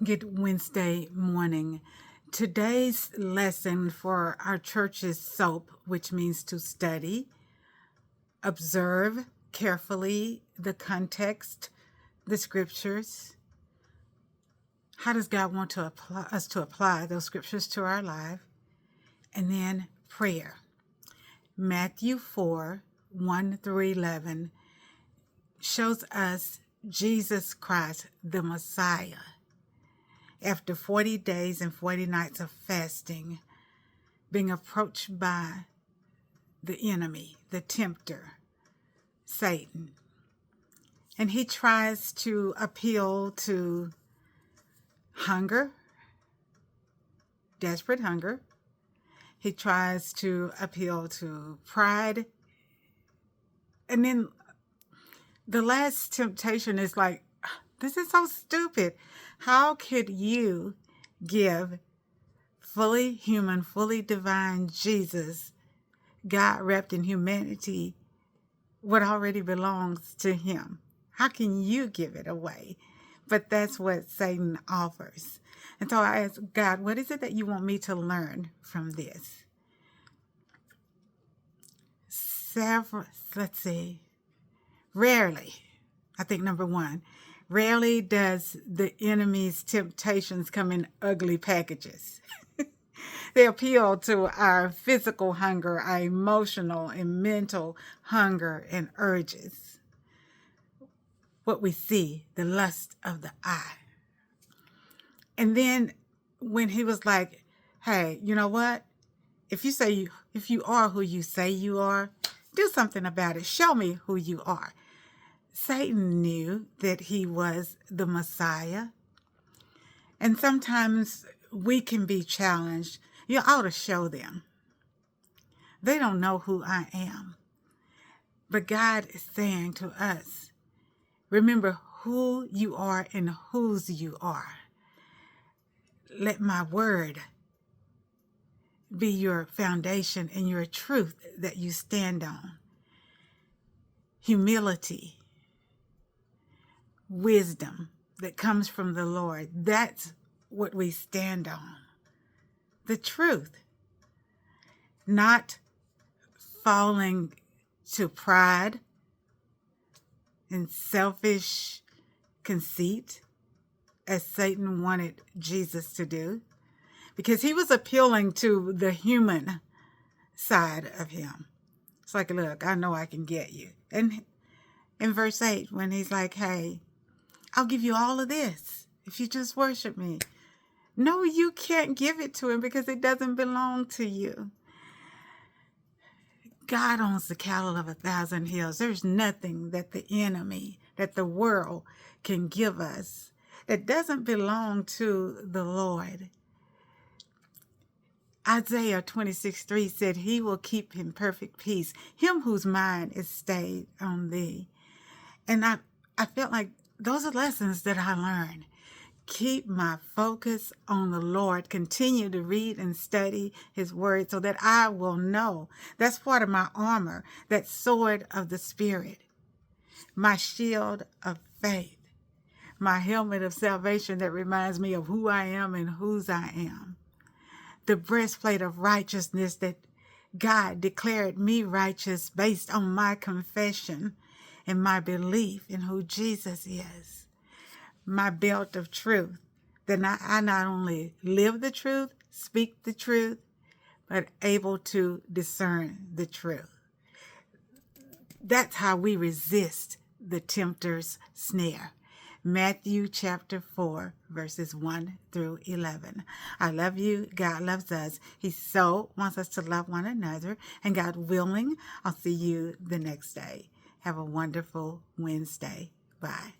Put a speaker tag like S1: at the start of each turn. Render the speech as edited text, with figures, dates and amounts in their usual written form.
S1: Good Wednesday morning. Today's lesson for our church is SOAP, which means to study, observe carefully the context, the scriptures. How does God want to us to apply those scriptures to our life? And then prayer. Matthew 4, 1 through 11 shows us Jesus Christ, the Messiah. After 40 days and 40 nights of fasting, being approached by the enemy, the Tempter, Satan. And he tries to appeal to hunger, desperate hunger. He tries to appeal to pride. And then the last temptation is like, this is so stupid. How could you give fully human, fully divine Jesus, God wrapped in humanity, what already belongs to him? How can you give it away? But that's what Satan offers. And so I asked God, what is it that you want me to learn from this? Rarely, I think number one, rarely does the enemy's temptations come in ugly packages. They appeal to our physical hunger, our emotional and mental hunger and urges. What we see, the lust of the eye. And then when he was like, hey, you know what? If you are who you say you are, do something about it. Show me who you are. Satan knew that he was the Messiah. And sometimes we can be challenged. You ought to show them. They don't know who I am. But God is saying to us, remember who you are and whose you are. Let my word be your foundation and your truth that you stand on. Humility, wisdom that comes from the Lord. That's what we stand on. The truth. Not falling to pride and selfish conceit as Satan wanted Jesus to do. Because he was appealing to the human side of him. It's like, look, I know I can get you. And in verse 8, when he's like, hey, I'll give you all of this if you just worship me. No, you can't give it to him because it doesn't belong to you. God owns the cattle of 1,000 hills. There's nothing that the enemy, that the world can give us that doesn't belong to the Lord. Isaiah 26:3 said, he will keep in perfect peace, him whose mind is stayed on thee. And I felt like those are lessons that I learned. Keep my focus on the Lord. Continue to read and study his word so that I will know. That's part of my armor, that sword of the Spirit, my shield of faith, my helmet of salvation that reminds me of who I am and whose I am. The breastplate of righteousness that God declared me righteous based on my confession and my belief in who Jesus is. My belt of truth, that I not only live the truth, speak the truth, but able to discern the truth. That's how we resist the tempter's snare. Matthew chapter 4, verses 1 through 11. I love you. God loves us. He so wants us to love one another. And God willing, I'll see you the next day. Have a wonderful Wednesday. Bye.